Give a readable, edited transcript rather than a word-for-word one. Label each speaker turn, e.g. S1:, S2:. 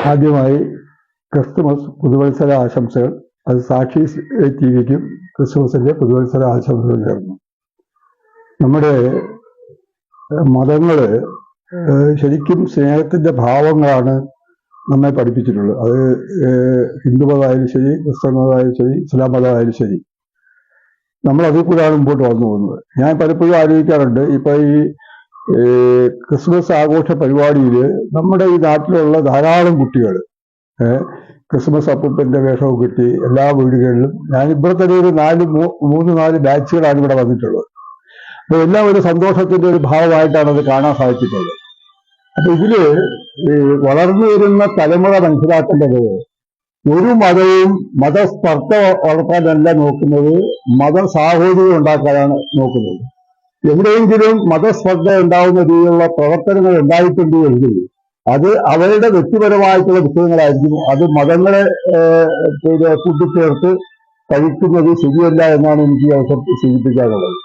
S1: ആദ്യമായി ക്രിസ്തുമസ് പുതുവത്സര ആശംസകൾ. അത് സാക്ഷി ടിവിക്കും ക്രിസ്തുമസിന്റെ പുതുവത്സര ആശംസകൾ ചേർന്നു. നമ്മുടെ മതങ്ങള് ശരിക്കും സ്നേഹത്തിന്റെ ഭാവങ്ങളാണ് നമ്മെ പഠിപ്പിച്ചിട്ടുള്ളത്. അത് ഹിന്ദു മതമായാലും ശരി, ക്രിസ്ത്യൻ മതമായാലും ശരി, ഇസ്ലാം മതമായാലും ശരി, നമ്മൾ അതിൽ കൂടെയാണ് മുമ്പോട്ട് വന്നു പോകുന്നത്. ഞാൻ പലപ്പോഴും ആലോചിക്കാറുണ്ട്, ഇപ്പൊ ഈ ക്രിസ്മസ് ആഘോഷ പരിപാടിയിൽ നമ്മുടെ ഈ നാട്ടിലുള്ള ധാരാളം കുട്ടികൾ ക്രിസ്മസ് അപ്പൂപ്പന്റെ വേഷവും കിട്ടി എല്ലാ വീടുകളിലും, ഞാൻ ഇവിടെ തന്നെ ഒരു 3-4 ബാച്ചുകളാണ് ഇവിടെ വന്നിട്ടുള്ളത്. അപ്പൊ എല്ലാം ഒരു സന്തോഷത്തിന്റെ ഒരു ഭാവമായിട്ടാണ് അത് കാണാൻ സാധിച്ചിട്ടുള്ളത്. അപ്പൊ ഇതില് വളർന്നു വരുന്ന തലമുറ മനസ്സിലാക്കേണ്ടത്, ഒരു മതവും മതസ്പർദ്ധ വളർത്താനല്ല നോക്കുന്നത്, മതസാഹോദര്യം ഉണ്ടാക്കാനാണ് നോക്കുന്നത്. എവിടെയെങ്കിലും മതസ്പർദ്ധ ഉണ്ടാവുന്ന രീതിയിലുള്ള പ്രവർത്തനങ്ങൾ ഉണ്ടായിട്ടുണ്ട് എങ്കിൽ അത് അവരുടെ വ്യക്തിപരമായിട്ടുള്ള വിഷയങ്ങളായിരിക്കും. അത് മതങ്ങളെ കൂട്ടിച്ചേർത്ത് കഴിക്കുന്നത് ശരിയല്ല എന്നാണ് എനിക്ക് അവസരത്തിൽ സൂചിപ്പിക്കാനുള്ളത്.